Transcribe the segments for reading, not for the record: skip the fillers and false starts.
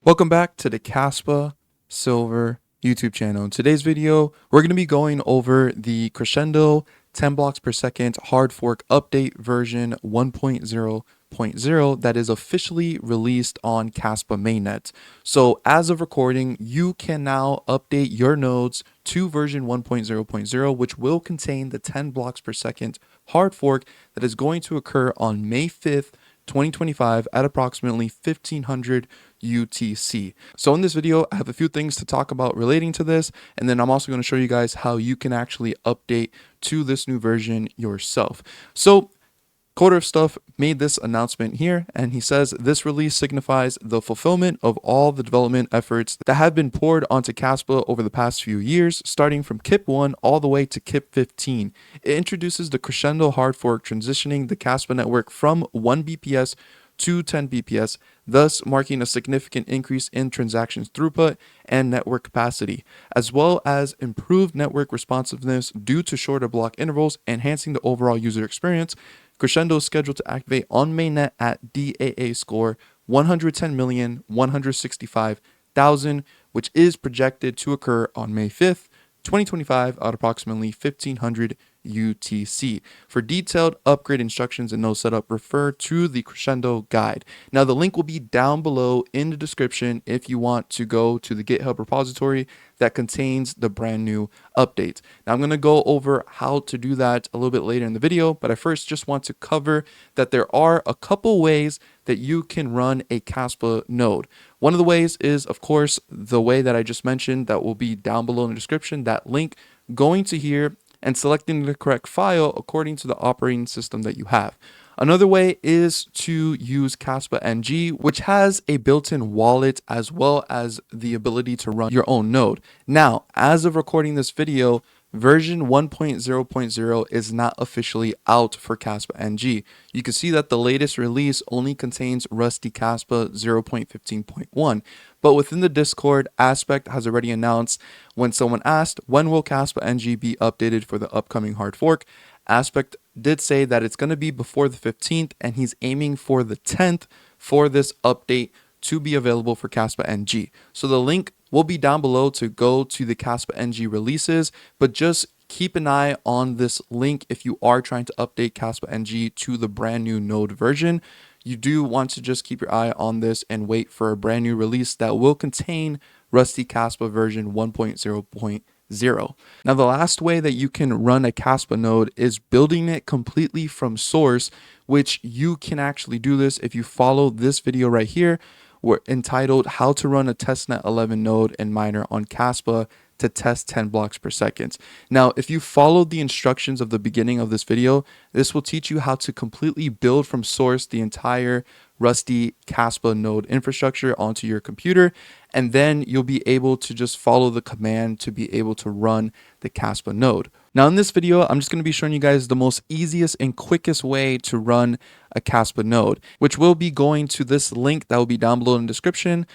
Welcome back to the Kaspa Silver YouTube channel. In today's video, we're going to be going over the Crescendo 10 blocks per second hard fork update version 1.0.0 that is officially released on Kaspa mainnet. So as of recording, you can now update your nodes to version 1.0.0, which will contain the 10 blocks per second hard fork that is going to occur on May 5th, 2025 at approximately 1500 UTC. So in this video, I have a few things to talk about relating to this, and then I'm also going to show you guys how you can actually update to this new version yourself. So Coder of Stuff made this announcement here, and he says this release signifies the fulfillment of all the development efforts that have been poured onto Kaspa over the past few years, starting from KIP 1 all the way to KIP 15. It introduces the Crescendo hard fork, transitioning the Kaspa network from 1 BPS to 10 BPS, thus marking a significant increase in transactions throughput and network capacity, as well as improved network responsiveness due to shorter block intervals, enhancing the overall user experience. Crescendo is scheduled to activate on mainnet at DAA score 110,165,000, which is projected to occur on May 5th, 2025 at approximately 1500 UTC. For detailed upgrade instructions and node setup, refer to the Crescendo guide. Now, the link will be down below in the description if you want to go to the GitHub repository that contains the brand new update. Now, I'm going to go over how to do that a little bit later in the video, but I first just want to cover that there are a couple ways that you can run a Kaspa node. One of the ways is, of course, the way that I just mentioned that will be down below in the description, that link, going to here and selecting the correct file according to the operating system that you have. Another way is to use Kaspa NG, which has a built-in wallet as well as the ability to run your own node. Now, as of recording this video, version 1.0.0 is not officially out for Kaspa NG. You can see that the latest release only contains Rusty Kaspa 0.15.1, but within the Discord, Aspect has already announced, when someone asked, when will Kaspa NG be updated for the upcoming hard fork, Aspect did say that it's going to be before the 15th, and he's aiming for the 10th for this update to be available for Kaspa NG. So the link will be down below to go to the Kaspa NG releases, but just keep an eye on this link if you are trying to update Kaspa NG to the brand new node version. You do want to just keep your eye on this and wait for a brand new release that will contain Rusty Kaspa version 1.0.0. Now, the last way that you can run a Kaspa node is building it completely from source, which you can actually do this if you follow this video right here. We're entitled How to Run a Testnet 11 Node and Miner on Kaspa to Test 10 Blocks per Second. Now, if you followed the instructions of the beginning of this video, this will teach you how to completely build from source the entire Rusty Kaspa node infrastructure onto your computer, and then you'll be able to just follow the command to be able to run the Kaspa node. Now, in this video, I'm just going to be showing you guys the most easiest and quickest way to run a Kaspa node, which will be going to this link that will be down below in the description.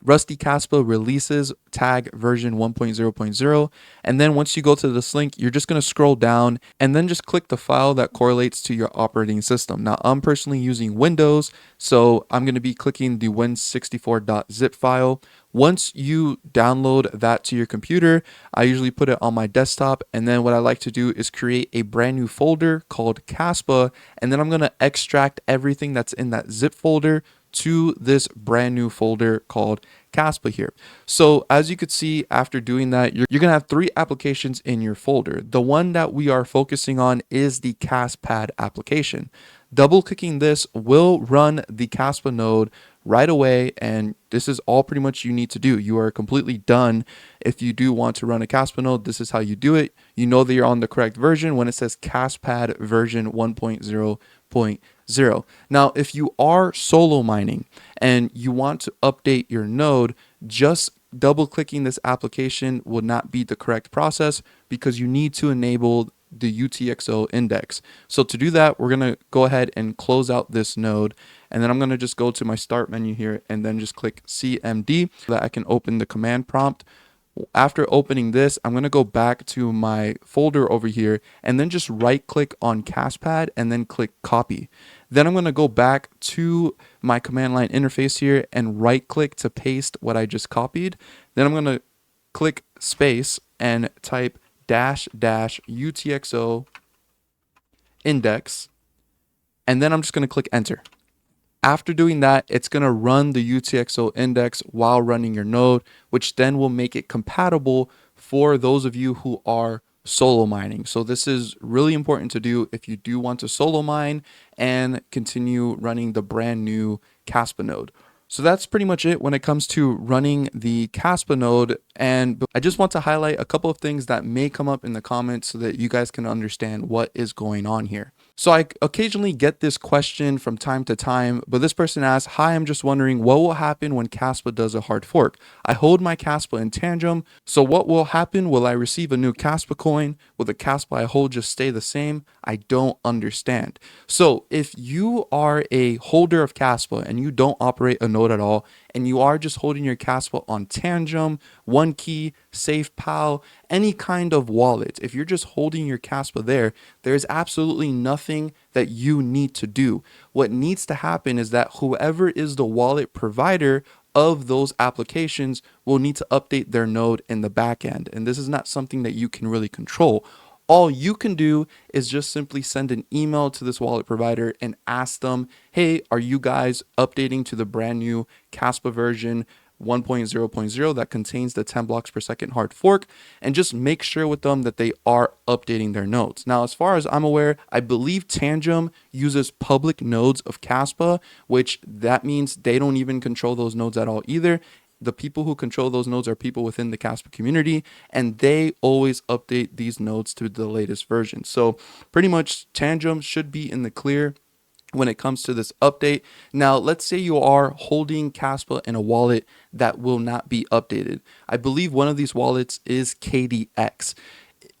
Rusty Kaspa releases tag version 1.0.0, and then once you go to this link, you're just going to scroll down and then just click the file that correlates to your operating system. Now, I'm personally using Windows, so I'm going to be clicking the win64.zip file. Once you download that to your computer, I usually put it on my desktop, and then what I like to do is create a brand new folder called Kaspa, and then I'm going to extract everything that's in that zip folder to this brand new folder called Kaspa here. So as you could see, after doing that, you're gonna have 3 applications in your folder. The one that we are focusing on is the Kaspad application. Double clicking this will run the Kaspa node right away, and this is all pretty much you need to do. You are completely done. If you do want to run a Kaspa node, this is how you do it. You know that you're on the correct version when it says Kaspad version 1.0.0. Now, if you are solo mining and you want to update your node, just double clicking this application will not be the correct process because you need to enable the UTXO index. So to do that, we're going to go ahead and close out this node, and then I'm going to just go to my start menu here and then just click CMD so that I can open the command prompt. After opening this, I'm going to go back to my folder over here and then just right click on Kaspad and then click copy. Then I'm going to go back to my command line interface here and right click to paste what I just copied. Then I'm going to click space and type dash dash UTXO index. And then I'm just going to click enter. After doing that, it's going to run the UTXO index while running your node, which then will make it compatible for those of you who are solo mining. So this is really important to do if you do want to solo mine and continue running the brand new Kaspa node. So that's pretty much it when it comes to running the Kaspa node. And I just want to highlight a couple of things that may come up in the comments so that you guys can understand what is going on here. So I occasionally get this question from time to time, but this person asks, hi, I'm just wondering what will happen when Kaspa does a hard fork? I hold my Kaspa in tandem, so what will happen? Will I receive a new Kaspa coin? Will the Kaspa I hold just stay the same? I don't understand. So if you are a holder of Kaspa and you don't operate a node at all, and you are just holding your Kaspa on Tangem, OneKey, SafePal, any kind of wallet, if you're just holding your Kaspa there, there's absolutely nothing that you need to do. What needs to happen is that whoever is the wallet provider of those applications will need to update their node in the back end. And this is not something that you can really control. All you can do is just simply send an email to this wallet provider and ask them, hey, are you guys updating to the brand new Kaspa version 1.0.0 that contains the 10 blocks per second hard fork? And just make sure with them that they are updating their nodes. Now, as far as I'm aware, I believe Tangem uses public nodes of Kaspa, which that means they don't even control those nodes at all either. The people who control those nodes are people within the Kaspa community, and they always update these nodes to the latest version. So pretty much Tangem should be in the clear when it comes to this update. Now, let's say you are holding Kaspa in a wallet that will not be updated. I believe one of these wallets is KDX.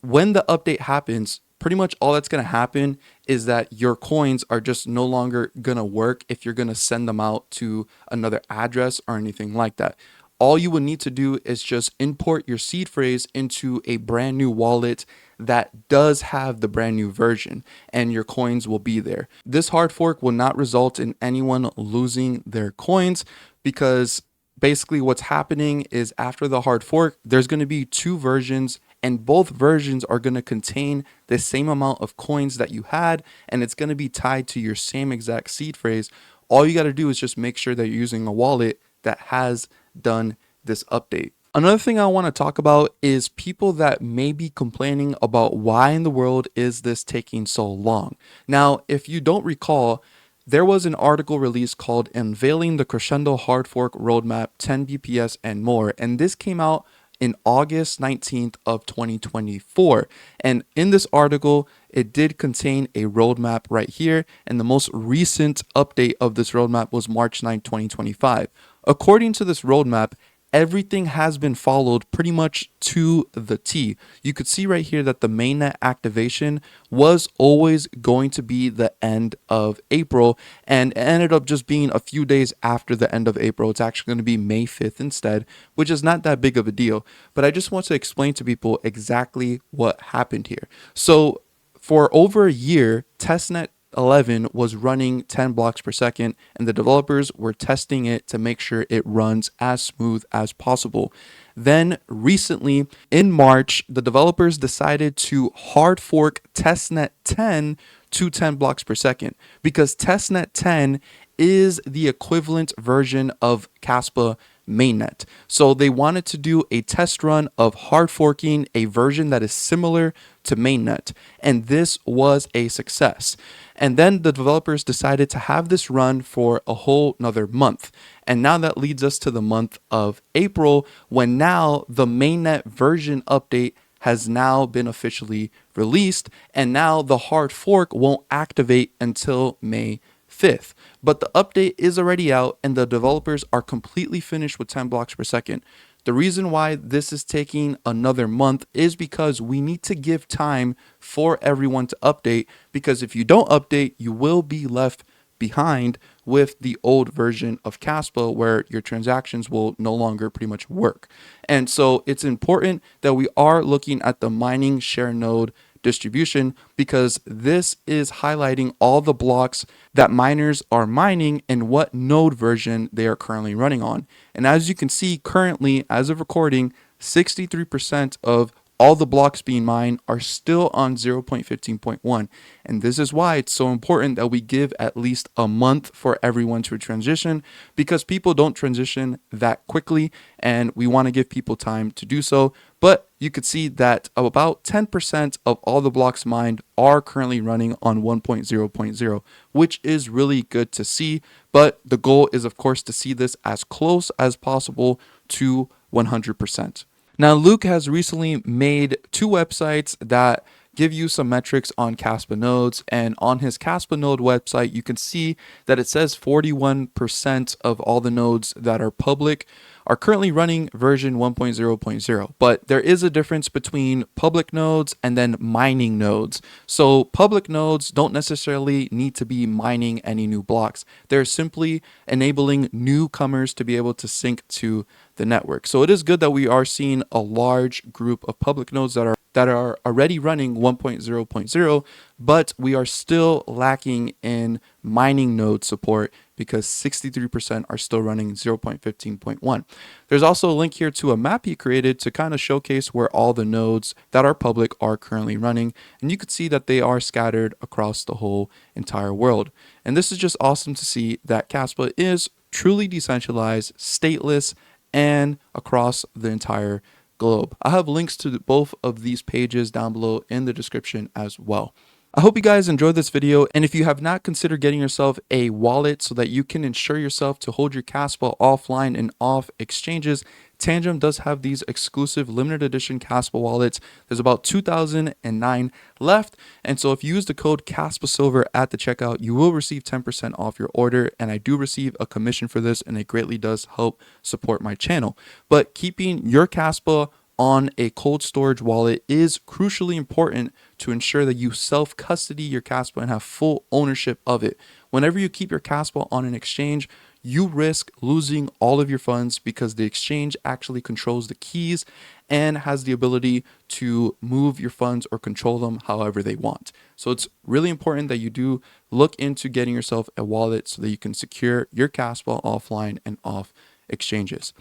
When the update happens, pretty much all that's going to happen is that your coins are just no longer going to work if you're going to send them out to another address or anything like that. All you would need to do is just import your seed phrase into a brand new wallet that does have the brand new version, and your coins will be there. This hard fork will not result in anyone losing their coins, because basically what's happening is after the hard fork, there's going to be two versions, and both versions are going to contain the same amount of coins that you had, and it's going to be tied to your same exact seed phrase. All you got to do is just make sure that you're using a wallet that has done this update. Another thing I want to talk about is people that may be complaining about why in the world is this taking so long. Now, if you don't recall, there was an article released called Unveiling the Crescendo Hard Fork Roadmap 10 BPS and More, and this came out in August 19th of 2024. And in this article, it did contain a roadmap right here, and the most recent update of this roadmap was March 9th, 2025. According to this roadmap, everything has been followed pretty much to the T. You could see right here that the mainnet activation was always going to be the end of April, and it ended up just being a few days after the end of April. It's actually going to be May 5th instead, which is not that big of a deal. But I just want to explain to people exactly what happened here. So for over a year, testnet 11 was running 10 blocks per second, and the developers were testing it to make sure it runs as smooth as possible. Then recently in March, the developers decided to hard fork testnet 10 to 10 blocks per second, because testnet 10 is the equivalent version of Kaspa mainnet. So they wanted to do a test run of hard forking a version that is similar to mainnet, and this was a success. And then the developers decided to have this run for a whole another month. And now that leads us to the month of April, when now the mainnet version update has now been officially released, and now the hard fork won't activate until May 5th. But the update is already out, and the developers are completely finished with 10 blocks per second. The reason why this is taking another month is because we need to give time for everyone to update, because if you don't update, you will be left behind with the old version of Kaspa, where your transactions will no longer pretty much work. And so it's important that we are looking at the mining share node distribution, because this is highlighting all the blocks that miners are mining and what node version they are currently running on. And as you can see currently, as of recording, 63% of all the blocks being mined are still on 0.15.1. And this is why it's so important that we give at least a month for everyone to transition, because people don't transition that quickly and we want to give people time to do so. But you could see that about 10% of all the blocks mined are currently running on 1.0.0, which is really good to see. But the goal is, of course, to see this as close as possible to 100%. Now, Luke has recently made two websites that give you some metrics on Kaspa nodes, and on his Kaspa node website, you can see that it says 41% of all the nodes that are public are currently running version 1.0.0, but there is a difference between public nodes and then mining nodes. So public nodes don't necessarily need to be mining any new blocks. They're simply enabling newcomers to be able to sync to the network. So it is good that we are seeing a large group of public nodes that are already running 1.0.0, but we are still lacking in mining node support because 63% are still running 0.15.1. There's also a link here to a map he created to kind of showcase where all the nodes that are public are currently running, and you could see that they are scattered across the whole entire world. And this is just awesome to see that Kaspa is truly decentralized, stateless, and across the entire globe. I have links to both of these pages down below in the description as well. I hope you guys enjoyed this video, and if you have not considered getting yourself a wallet so that you can ensure yourself to hold your Kaspa offline and off exchanges, Tangem does have these exclusive limited edition Kaspa wallets. There's about 2,009 left, and so if you use the code KaspaSilver at the checkout, you will receive 10% off your order, and I do receive a commission for this, and it greatly does help support my channel. But keeping your Kaspa on a cold storage wallet is crucially important to ensure that you self-custody your Kaspa and have full ownership of it. Whenever you keep your Kaspa on an exchange, you risk losing all of your funds because the exchange actually controls the keys and has the ability to move your funds or control them however they want. So it's really important that you do look into getting yourself a wallet so that you can secure your Kaspa offline and off exchanges.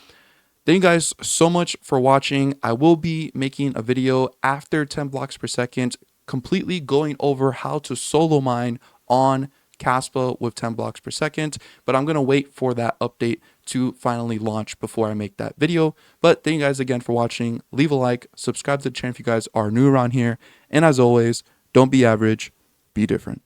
Thank you guys so much for watching. I will be making a video after 10 blocks per second, completely going over how to solo mine on Kaspa with 10 blocks per second, but I'm going to wait for that update to finally launch before I make that video. But thank you guys again for watching. Leave a like, subscribe to the channel if you guys are new around here, and as always, don't be average, be different.